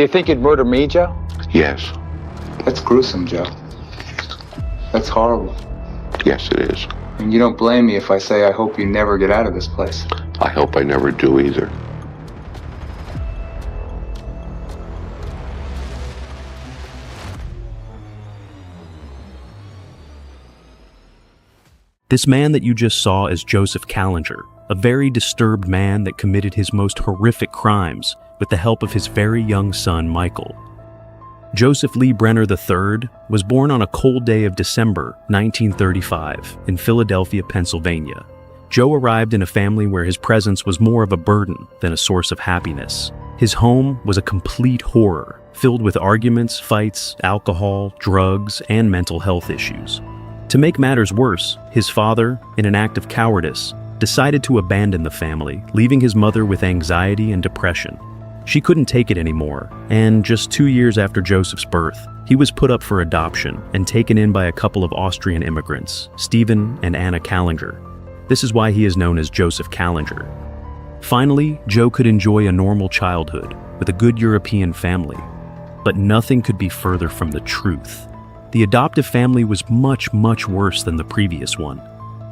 Do you think he'd murder me, Joe? Yes. That's gruesome, Joe. That's horrible. Yes, it is. And you don't blame me if I say I hope you never get out of this place. I hope I never do either. This man that you just saw is Joseph Kallinger, a very disturbed man that committed his most horrific crimes with the help of his very young son, Michael. Joseph Lee Brenner III was born on a cold day of December 1935 in Philadelphia, Pennsylvania. Joe arrived in a family where his presence was more of a burden than a source of happiness. His home was a complete horror, filled with arguments, fights, alcohol, drugs, and mental health issues. To make matters worse, his father, in an act of cowardice, decided to abandon the family, leaving his mother with anxiety and depression. She couldn't take it anymore, and just 2 years after Joseph's birth, he was put up for adoption and taken in by a couple of Austrian immigrants, Stephen and Anna Kallinger. This is why he is known as Joseph Kallinger. Finally, Joe could enjoy a normal childhood with a good European family. But nothing could be further from the truth. The adoptive family was much, much worse than the previous one.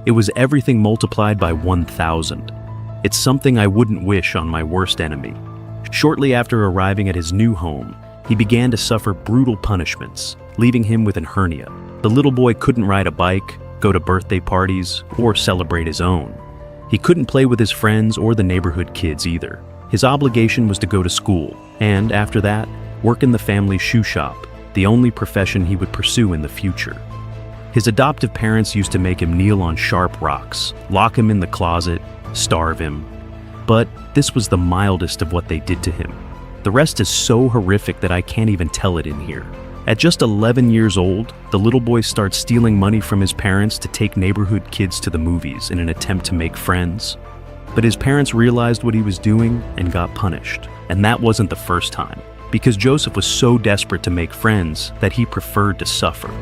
It was everything multiplied by 1,000. It's something I wouldn't wish on my worst enemy. Shortly after arriving at his new home, he began to suffer brutal punishments, leaving him with an hernia. The little boy couldn't ride a bike, go to birthday parties, or celebrate his own. He couldn't play with his friends or the neighborhood kids either. His obligation was to go to school, and after that, work in the family shoe shop, the only profession he would pursue in the future. His adoptive parents used to make him kneel on sharp rocks, lock him in the closet, starve him. But this was the mildest of what they did to him. The rest is so horrific that I can't even tell it in here. At just 11 years old, the little boy starts stealing money from his parents to take neighborhood kids to the movies in an attempt to make friends. But his parents realized what he was doing and got punished. And that wasn't the first time, because Joseph was so desperate to make friends that he preferred to suffer.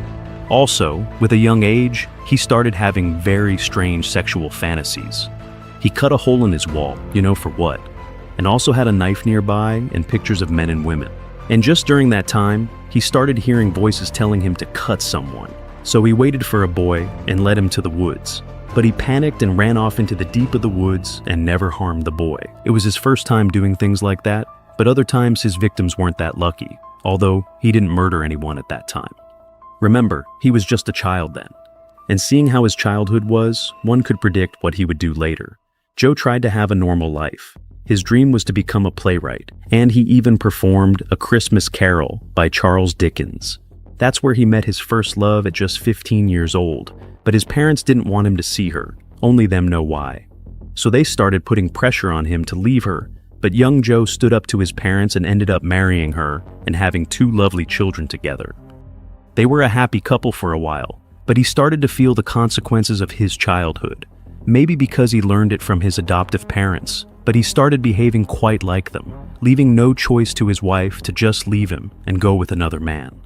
Also, with a young age, he started having very strange sexual fantasies. He cut a hole in his wall, you know for what, and also had a knife nearby and pictures of men and women. And just during that time, he started hearing voices telling him to cut someone. So he waited for a boy and led him to the woods. But he panicked and ran off into the deep of the woods and never harmed the boy. It was his first time doing things like that, but other times his victims weren't that lucky, although he didn't murder anyone at that time. Remember, he was just a child then. And seeing how his childhood was, one could predict what he would do later. Joe tried to have a normal life. His dream was to become a playwright, and he even performed A Christmas Carol by Charles Dickens. That's where he met his first love at just 15 years old, but his parents didn't want him to see her, only them know why. So they started putting pressure on him to leave her, but young Joe stood up to his parents and ended up marrying her and having 2 lovely children together. They were a happy couple for a while, but he started to feel the consequences of his childhood. Maybe because he learned it from his adoptive parents, but he started behaving quite like them, leaving no choice to his wife to just leave him and go with another man.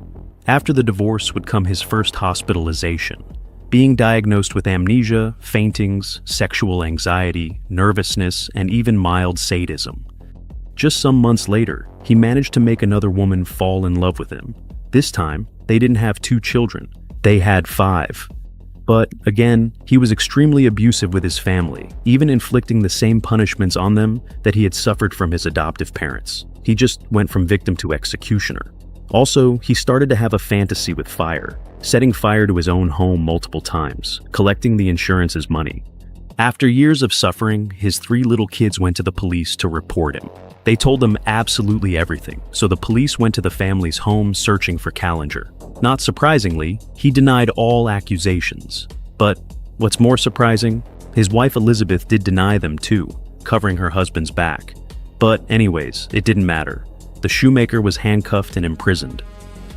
After the divorce would come his first hospitalization, being diagnosed with amnesia, faintings, sexual anxiety, nervousness, and even mild sadism. Just some months later, he managed to make another woman fall in love with him. This time, they didn't have 2 children, they had 5. But again, he was extremely abusive with his family, even inflicting the same punishments on them that he had suffered from his adoptive parents. He just went from victim to executioner. Also, he started to have a fantasy with fire, setting fire to his own home multiple times, collecting the insurance's money. After years of suffering, his 3 little kids went to the police to report him. They told them absolutely everything, so the police went to the family's home searching for Kallinger. Not surprisingly, he denied all accusations. But what's more surprising, his wife Elizabeth did deny them too, covering her husband's back. But anyways, it didn't matter. The shoemaker was handcuffed and imprisoned.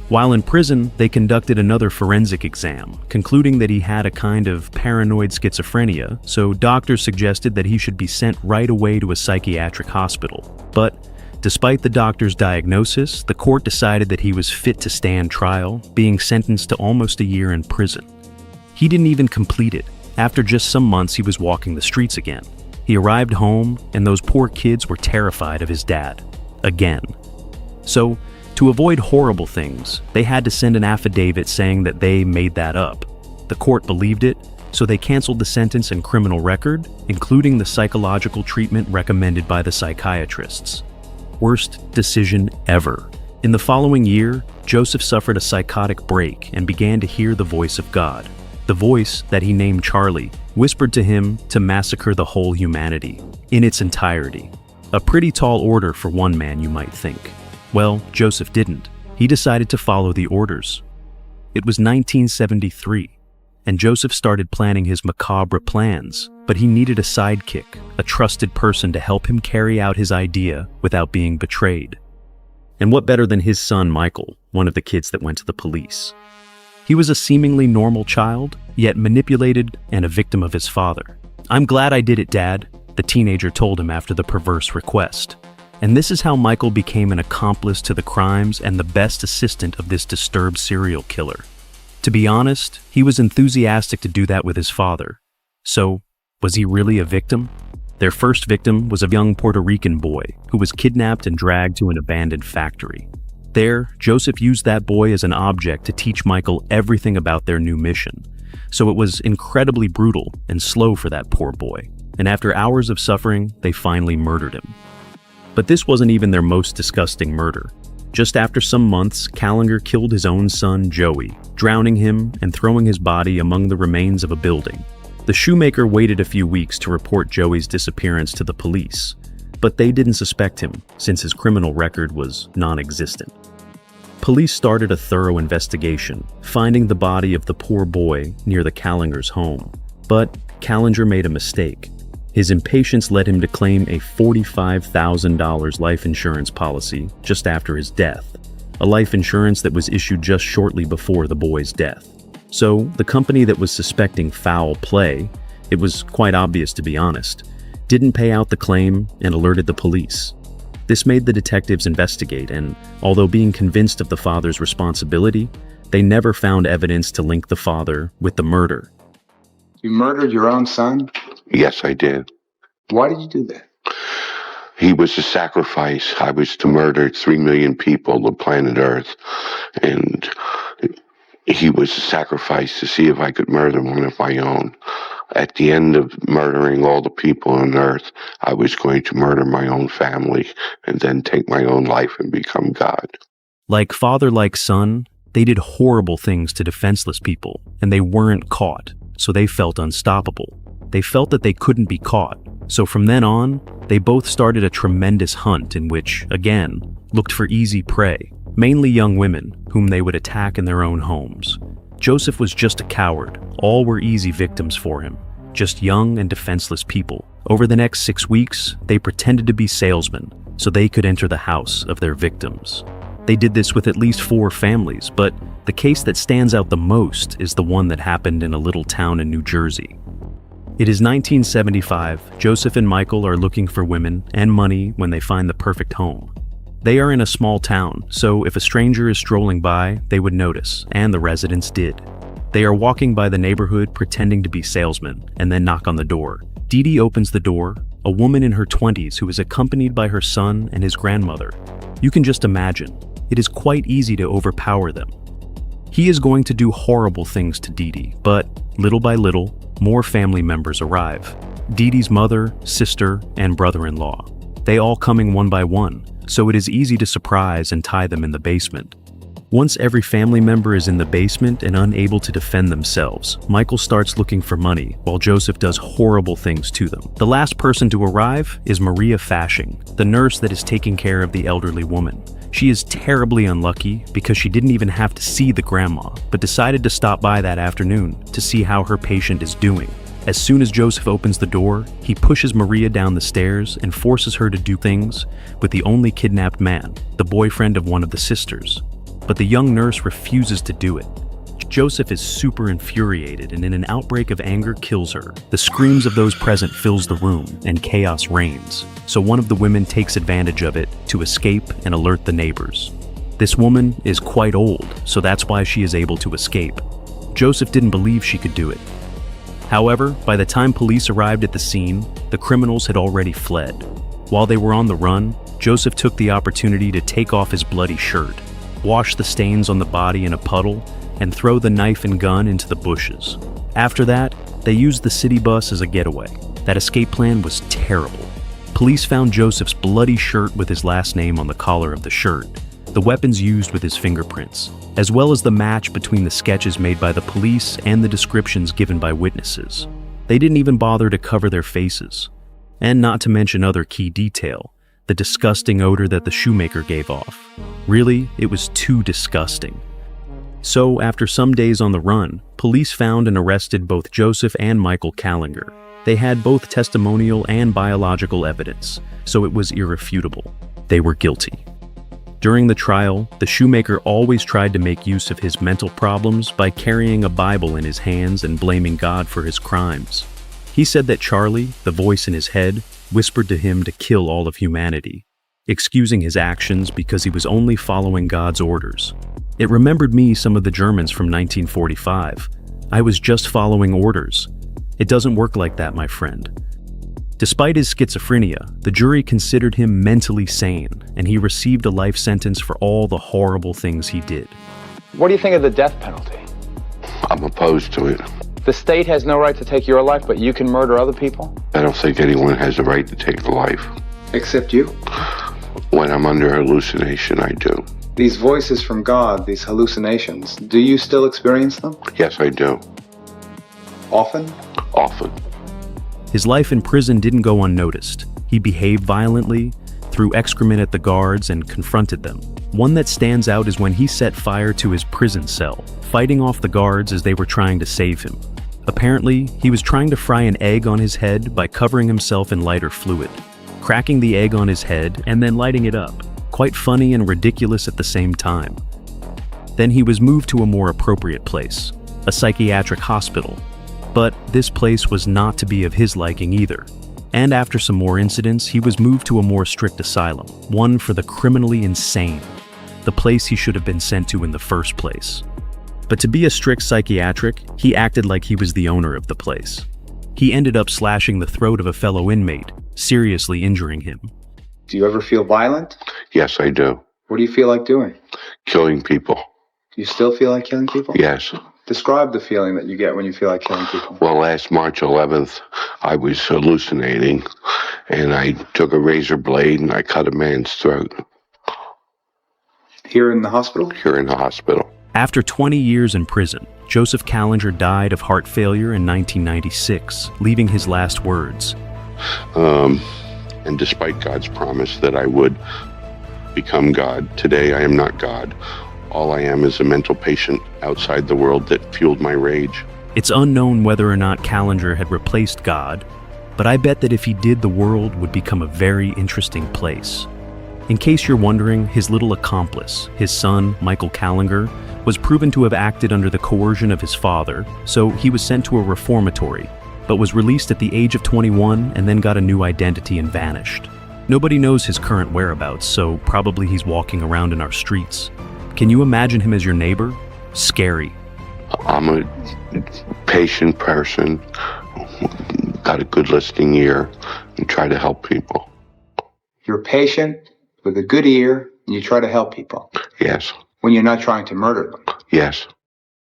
While in prison, they conducted another forensic exam, concluding that he had a kind of paranoid schizophrenia, so doctors suggested that he should be sent right away to a psychiatric hospital. But despite the doctor's diagnosis, the court decided that he was fit to stand trial, being sentenced to almost a year in prison. He didn't even complete it. After just some months, he was walking the streets again. He arrived home, and those poor kids were terrified of his dad. Again. So, to avoid horrible things, they had to send an affidavit saying that they made that up. The court believed it, so they canceled the sentence and criminal record, including the psychological treatment recommended by the psychiatrists. Worst decision ever. In the following year, Joseph suffered a psychotic break and began to hear the voice of God. The voice that he named Charlie whispered to him to massacre the whole humanity, in its entirety. A pretty tall order for one man, you might think. Well, Joseph didn't. He decided to follow the orders. It was 1973. And Joseph started planning his macabre plans, but he needed a sidekick, a trusted person to help him carry out his idea without being betrayed. And what better than his son Michael, one of the kids that went to the police? He was a seemingly normal child, yet manipulated and a victim of his father. "I'm glad I did it, Dad," the teenager told him after the perverse request. And this is how Michael became an accomplice to the crimes and the best assistant of this disturbed serial killer. To be honest, he was enthusiastic to do that with his father. So, was he really a victim? Their first victim was a young Puerto Rican boy who was kidnapped and dragged to an abandoned factory. There, Joseph used that boy as an object to teach Michael everything about their new mission. So it was incredibly brutal and slow for that poor boy. And after hours of suffering, they finally murdered him. But this wasn't even their most disgusting murder. Just after some months, Kallinger killed his own son, Joey, drowning him and throwing his body among the remains of a building. The shoemaker waited a few weeks to report Joey's disappearance to the police, but they didn't suspect him since his criminal record was non-existent. Police started a thorough investigation, finding the body of the poor boy near the Kallinger's home. But Kallinger made a mistake. His impatience led him to claim a $45,000 life insurance policy just after his death, a life insurance that was issued just shortly before the boy's death. So, the company that was suspecting foul play, it was quite obvious to be honest, didn't pay out the claim and alerted the police. This made the detectives investigate, and although being convinced of the father's responsibility, they never found evidence to link the father with the murder. You murdered your own son? Yes, I did. Why did you do that? He was a sacrifice. I was to murder 3 million people on planet Earth. And he was a sacrifice to see if I could murder one of my own. At the end of murdering all the people on Earth, I was going to murder my own family and then take my own life and become God. Like father, like son, they did horrible things to defenseless people, and they weren't caught, so they felt unstoppable. They felt that they couldn't be caught, so from then on, they both started a tremendous hunt in which, again, looked for easy prey, mainly young women, whom they would attack in their own homes. Joseph was just a coward. All were easy victims for him, just young and defenseless people. Over the next 6 weeks, they pretended to be salesmen so they could enter the house of their victims. They did this with at least 4 families, but the case that stands out the most is the one that happened in a little town in New Jersey. It is 1975. Joseph and Michael are looking for women and money when they find the perfect home. They are in a small town, so if a stranger is strolling by, they would notice, and the residents did. They are walking by the neighborhood pretending to be salesmen, and then knock on the door. Dee Dee opens the door, a woman in her 20s who is accompanied by her son and his grandmother. You can just imagine. It is quite easy to overpower them. He is going to do horrible things to Dee Dee, but little by little, more family members arrive. Dee Dee's mother, sister, and brother-in-law. They all coming one by one, so it is easy to surprise and tie them in the basement. Once every family member is in the basement and unable to defend themselves, Michael starts looking for money while Joseph does horrible things to them. The last person to arrive is Maria Fashing, the nurse that is taking care of the elderly woman. She is terribly unlucky because she didn't even have to see the grandma, but decided to stop by that afternoon to see how her patient is doing. As soon as Joseph opens the door, he pushes Maria down the stairs and forces her to do things with the only kidnapped man, the boyfriend of one of the sisters. But the young nurse refuses to do it. Joseph is super infuriated and in an outbreak of anger kills her. The screams of those present fills the room and chaos reigns. So one of the women takes advantage of it to escape and alert the neighbors. This woman is quite old, so that's why she is able to escape. Joseph didn't believe she could do it. However, by the time police arrived at the scene, the criminals had already fled. While they were on the run, Joseph took the opportunity to take off his bloody shirt, wash the stains on the body in a puddle, and throw the knife and gun into the bushes. After that, they used the city bus as a getaway. That escape plan was terrible. Police found Joseph's bloody shirt with his last name on the collar of the shirt, the weapons used with his fingerprints, as well as the match between the sketches made by the police and the descriptions given by witnesses. They didn't even bother to cover their faces. And not to mention other key detail, the disgusting odor that the shoemaker gave off. Really, it was too disgusting. So, after some days on the run, police found and arrested both Joseph and Michael Kallinger. They had both testimonial and biological evidence, so it was irrefutable. They were guilty. During the trial, the shoemaker always tried to make use of his mental problems by carrying a Bible in his hands and blaming God for his crimes. He said that Charlie, the voice in his head, whispered to him to kill all of humanity, excusing his actions because he was only following God's orders. It remembered me some of the Germans from 1945. I was just following orders. It doesn't work like that, my friend. Despite his schizophrenia, the jury considered him mentally sane, and he received a life sentence for all the horrible things he did. What do you think of the death penalty? I'm opposed to it. The state has no right to take your life, but you can murder other people? I don't think anyone has a right to take a life. Except you? When I'm under hallucination, I do. These voices from God, these hallucinations, do you still experience them? Yes, I do. Often? Often. His life in prison didn't go unnoticed. He behaved violently, threw excrement at the guards, and confronted them. One that stands out is when he set fire to his prison cell, fighting off the guards as they were trying to save him. Apparently, he was trying to fry an egg on his head by covering himself in lighter fluid, cracking the egg on his head and then lighting it up. Quite funny and ridiculous at the same time. Then he was moved to a more appropriate place, a psychiatric hospital. But this place was not to be of his liking either. And after some more incidents, he was moved to a more strict asylum, one for the criminally insane, the place he should have been sent to in the first place. But to be a strict psychiatric, he acted like he was the owner of the place. He ended up slashing the throat of a fellow inmate, seriously injuring him. Do you ever feel violent? Yes, I do. What do you feel like doing? Killing people. Do you still feel like killing people? Yes. Describe the feeling that you get when you feel like killing people. Well, last March 11th, I was hallucinating, and I took a razor blade and I cut a man's throat. Here in the hospital? Here in the hospital. After 20 years in prison, Joseph Kallinger died of heart failure in 1996, leaving his last words. And despite God's promise that I would become God, today I am not God. All I am is a mental patient outside the world that fueled my rage. It's unknown whether or not Kallinger had replaced God, but I bet that if he did, the world would become a very interesting place. In case you're wondering, his little accomplice, his son, Michael Kallinger, was proven to have acted under the coercion of his father, so he was sent to a reformatory, but was released at the age of 21 and then got a new identity and vanished. Nobody knows his current whereabouts, so probably he's walking around in our streets. Can you imagine him as your neighbor? Scary. I'm a patient person, got a good listening ear, and try to help people. You're patient, with a good ear, and you try to help people. Yes. When you're not trying to murder them. Yes.